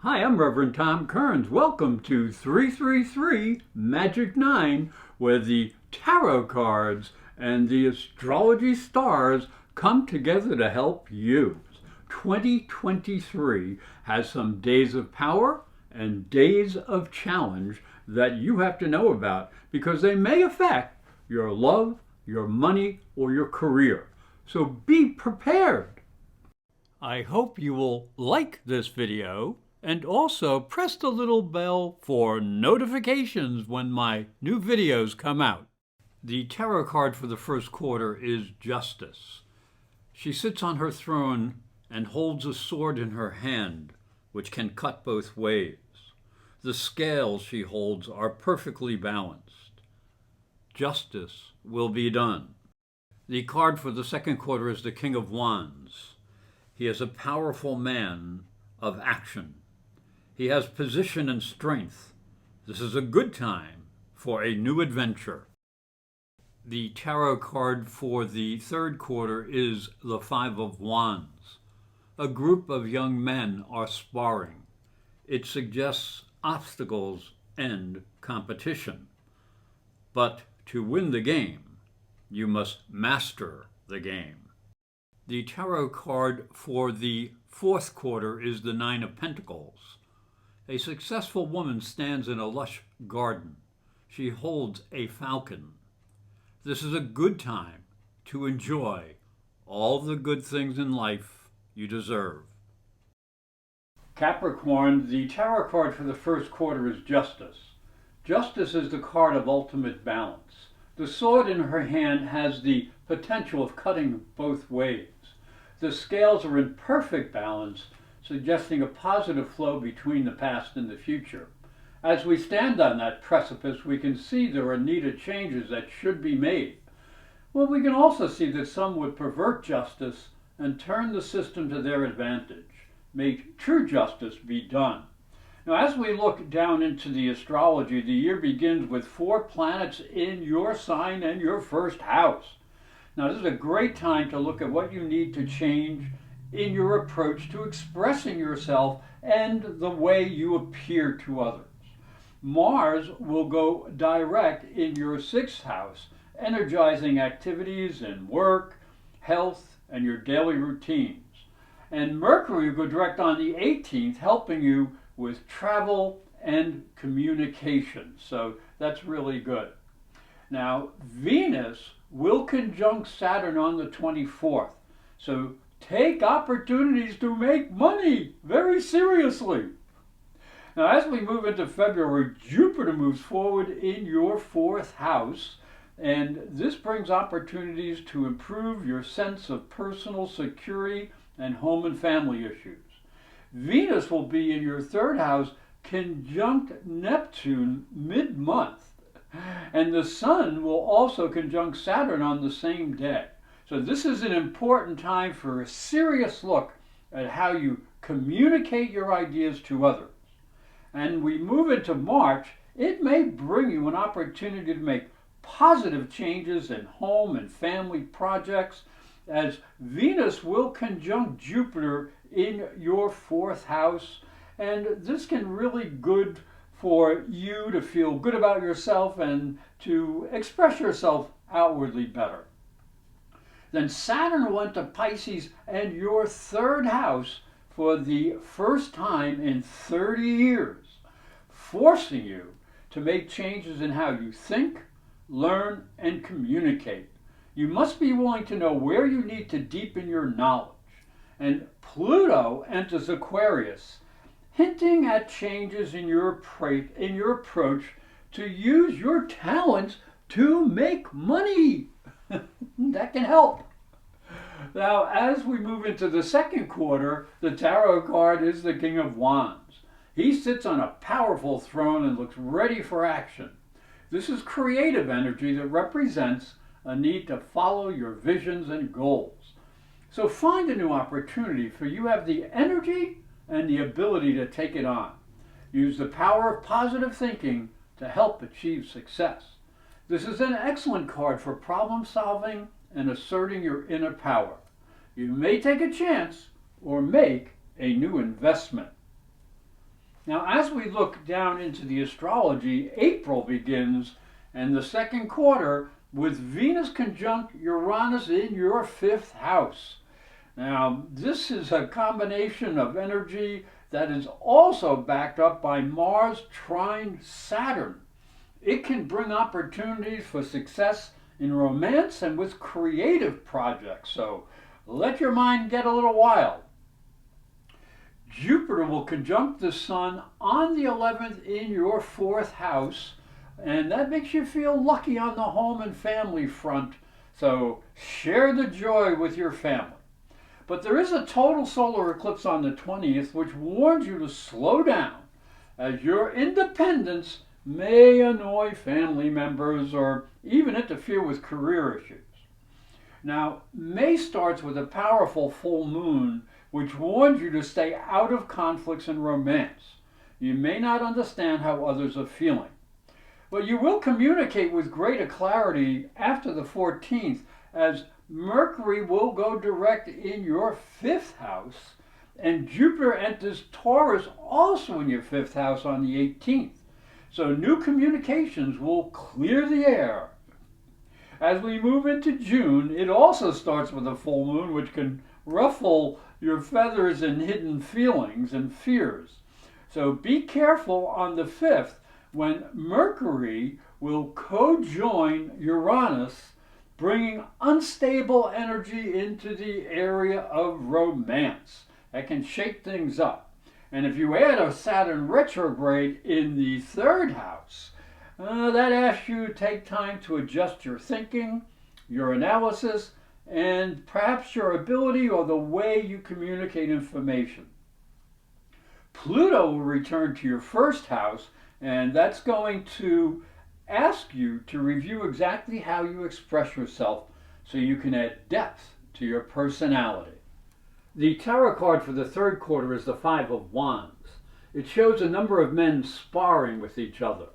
Hi, I'm Reverend Tom Kearns. Welcome to 333 Magic 9, where the tarot cards and the astrology stars come together to help you. 2023 has some days of power and days of challenge that you have to know about because they may affect your love, your money, or your career. So be prepared. I hope you will like this video and also press the little bell for notifications when my new videos come out. The tarot card for the first quarter is Justice. She sits on her throne and holds a sword in her hand, which can cut both ways. The scales she holds are perfectly balanced. Justice will be done. The card for the second quarter is the King of Wands. He is a powerful man of action. He has position and strength. This is a good time for a new adventure. The tarot card for the third quarter is the Five of Wands. A group of young men are sparring. It suggests obstacles and competition. But to win the game, you must master the game. The tarot card for the fourth quarter is the Nine of Pentacles. A successful woman stands in a lush garden. She holds a falcon. This is a good time to enjoy all the good things in life you deserve. Capricorn, the tarot card for the first quarter is Justice. Justice is the card of ultimate balance. The sword in her hand has the potential of cutting both ways. The scales are in perfect balance, suggesting a positive flow between the past and the future. As we stand on that precipice, we can see there are needed changes that should be made. Well, we can also see that some would pervert justice and turn the system to their advantage. May true justice be done. Now, as we look down into the astrology, the year begins with 4 planets in your sign and your first house. Now, this is a great time to look at what you need to change in your approach to expressing yourself and the way you appear to others. Mars will go direct in your 6th house, energizing activities in work, health, and your daily routines. And Mercury will go direct on the 18th, helping you with travel and communication. So that's really good. Now, Venus will conjunct Saturn on the 24th. So take opportunities to make money very seriously. Now, as we move into February, Jupiter moves forward in your 4th house, and this brings opportunities to improve your sense of personal security and home and family issues. Venus will be in your 3rd house, conjunct Neptune mid-month, and the Sun will also conjunct Saturn on the same day. So this is an important time for a serious look at how you communicate your ideas to others. And we move into March, it may bring you an opportunity to make positive changes in home and family projects, as Venus will conjunct Jupiter in your 4th house. And this can really good for you to feel good about yourself and to express yourself outwardly better. Then Saturn went to Pisces and your 3rd house for the first time in 30 years, forcing you to make changes in how you think, learn, and communicate. You must be willing to know where you need to deepen your knowledge. And Pluto enters Aquarius, hinting at changes in your approach to use your talents to make money. That can help. Now, as we move into the second quarter, the tarot card is the King of Wands. He sits on a powerful throne and looks ready for action. This is creative energy that represents a need to follow your visions and goals. So find a new opportunity, for you have the energy and the ability to take it on. Use the power of positive thinking to help achieve success. This is an excellent card for problem solving and asserting your inner power. You may take a chance or make a new investment. Now, as we look down into the astrology, April begins and the second quarter with Venus conjunct Uranus in your fifth house. Now, this is a combination of energy that is also backed up by Mars trine Saturn. It can bring opportunities for success in romance and with creative projects, so let your mind get a little wild. Jupiter will conjunct the Sun on the 11th in your fourth house, and that makes you feel lucky on the home and family front, so share the joy with your family. But there is a total solar eclipse on the 20th which warns you to slow down, as your independence may annoy family members or even interfere with career issues. Now, May starts with a powerful full moon which warns you to stay out of conflicts and romance. You may not understand how others are feeling, but you will communicate with greater clarity after the 14th, as Mercury will go direct in your fifth house, and Jupiter enters Taurus also in your fifth house on the 18th. So new communications will clear the air. As we move into June, it also starts with a full moon which can ruffle your feathers and hidden feelings and fears. So be careful on the 5th when Mercury will co-join Uranus, bringing unstable energy into the area of romance. That can shake things up. And if you add a Saturn retrograde in the third house, that asks you to take time to adjust your thinking, your analysis, and perhaps your ability or the way you communicate information. Pluto will return to your first house, and that's going to ask you to review exactly how you express yourself so you can add depth to your personality. The tarot card for the third quarter is the Five of Wands. It shows a number of men sparring with each other.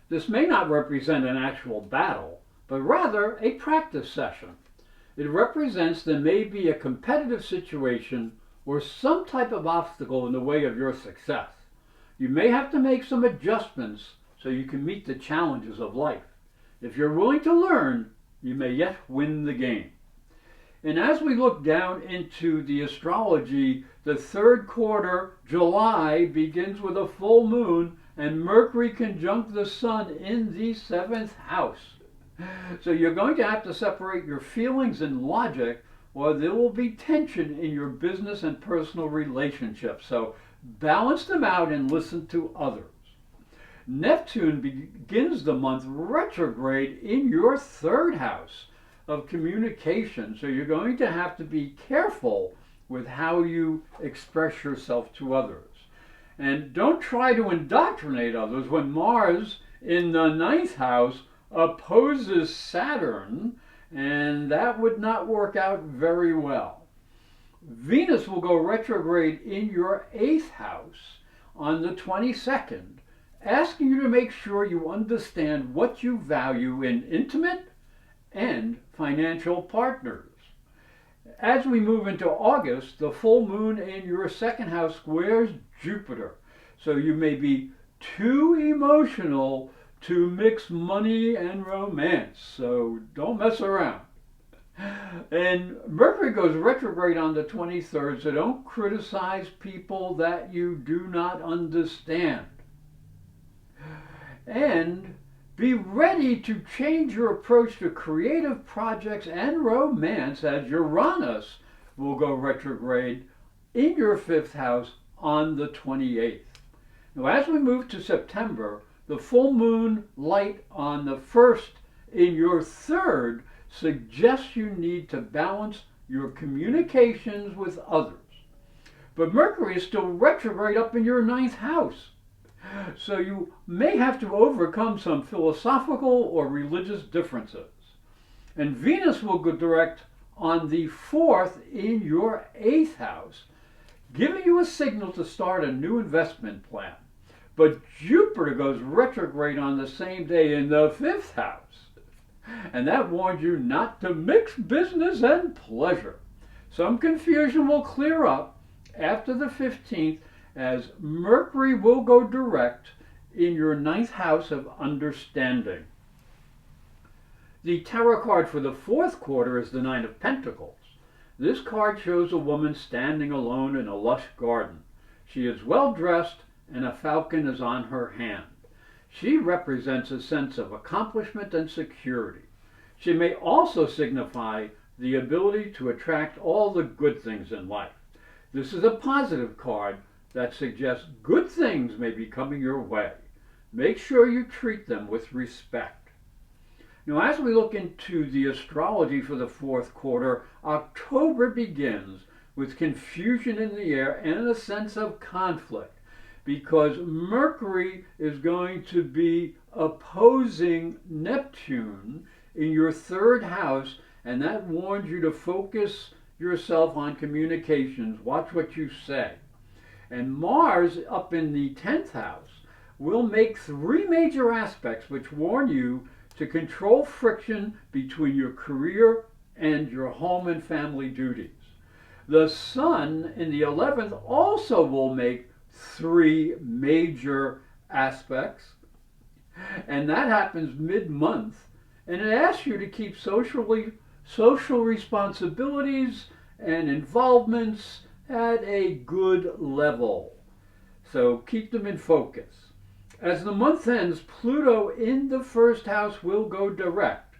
This may not represent an actual battle, but rather a practice session. It represents there may be a competitive situation or some type of obstacle in the way of your success. You may have to make some adjustments so you can meet the challenges of life. If you're willing to learn, you may yet win the game. And as we look down into the astrology, the third quarter, July, begins with a full moon and Mercury conjunct the Sun in the seventh house. So you're going to have to separate your feelings and logic, or there will be tension in your business and personal relationships. So balance them out and listen to others. Neptune begins the month retrograde in your third house of communication. So you're going to have to be careful with how you express yourself to others. And don't try to indoctrinate others when Mars in the ninth house opposes Saturn, and that would not work out very well. Venus will go retrograde in your eighth house on the 22nd, asking you to make sure you understand what you value in intimate and financial partners. As we move into August, the full moon in your second house squares Jupiter. So you may be too emotional to mix money and romance. So don't mess around. And Mercury goes retrograde on the 23rd, so don't criticize people that you do not understand. And be ready to change your approach to creative projects and romance, as Uranus will go retrograde in your fifth house on the 28th. Now, as we move to September, the full moon light on the 1st in your third suggests you need to balance your communications with others. But Mercury is still retrograde up in your ninth house. So you may have to overcome some philosophical or religious differences. And Venus will go direct on the 4th in your 8th house, giving you a signal to start a new investment plan. But Jupiter goes retrograde on the same day in the 5th house. And that warns you not to mix business and pleasure. Some confusion will clear up after the 15th as Mercury will go direct in your ninth house of understanding. The tarot card for the fourth quarter is the Nine of Pentacles. This card shows a woman standing alone in a lush garden. She is well dressed and a falcon is on her hand. She represents a sense of accomplishment and security. She may also signify the ability to attract all the good things in life. This is a positive card that suggests good things may be coming your way. Make sure you treat them with respect. Now, as we look into the astrology for the fourth quarter, October begins with confusion in the air and a sense of conflict, because Mercury is going to be opposing Neptune in your third house, and that warns you to focus yourself on communications. Watch what you say. And Mars, up in the 10th house, will make three major aspects which warn you to control friction between your career and your home and family duties. The Sun in the 11th also will make three major aspects, and that happens mid-month, and it asks you to keep social responsibilities and involvements at a good level. So keep them in focus. As the month ends, Pluto in the first house will go direct,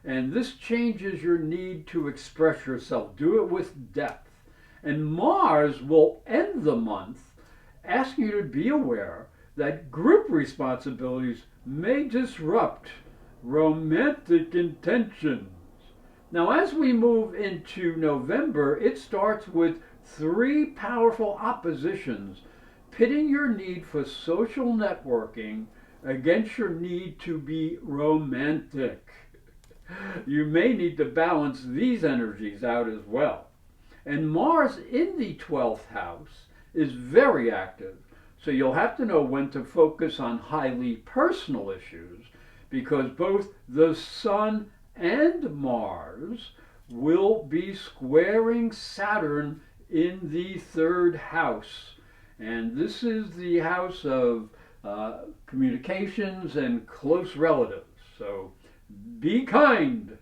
and this changes your need to express yourself. Do it with depth. And Mars will end the month asking you to be aware that group responsibilities may disrupt romantic intentions. Now, as we move into November, it starts with three powerful oppositions pitting your need for social networking against your need to be romantic. You may need to balance these energies out as well. And Mars in the 12th house is very active, so you'll have to know when to focus on highly personal issues, because both the Sun and Mars will be squaring Saturn in the third house. And this is the house of communications and close relatives. So be kind.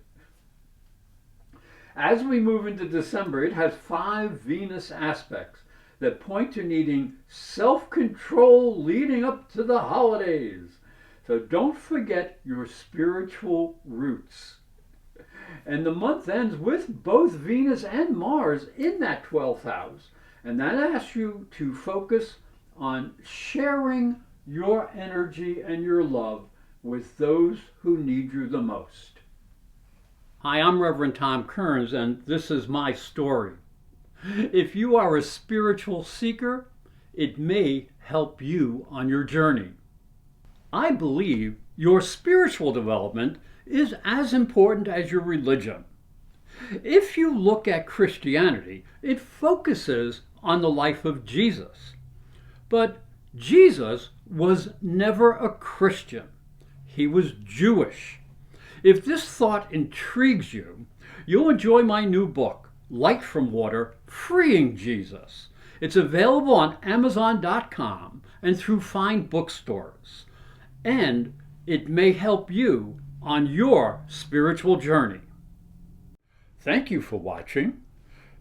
As we move into December, it has 5 Venus aspects that point to needing self-control leading up to the holidays. So don't forget your spiritual roots. And the month ends with both Venus and Mars in that 12th house. And that asks you to focus on sharing your energy and your love with those who need you the most. Hi, I'm Reverend Tom Kearns, and this is my story. If you are a spiritual seeker, it may help you on your journey. I believe your spiritual development is as important as your religion. If you look at Christianity, it focuses on the life of Jesus. But Jesus was never a Christian. He was Jewish. If this thought intrigues you, you'll enjoy my new book, Light from Water, Freeing Jesus. It's available on Amazon.com and through fine bookstores. And it may help you on your spiritual journey. Thank you for watching.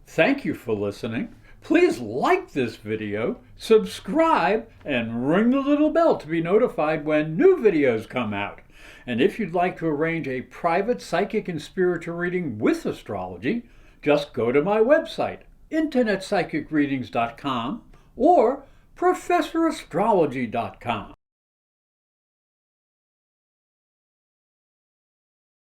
Thank you for listening. Please like this video, subscribe, and ring the little bell to be notified when new videos come out. And if you'd like to arrange a private psychic and spiritual reading with astrology, just go to my website, internetpsychicreadings.com or professorastrology.com.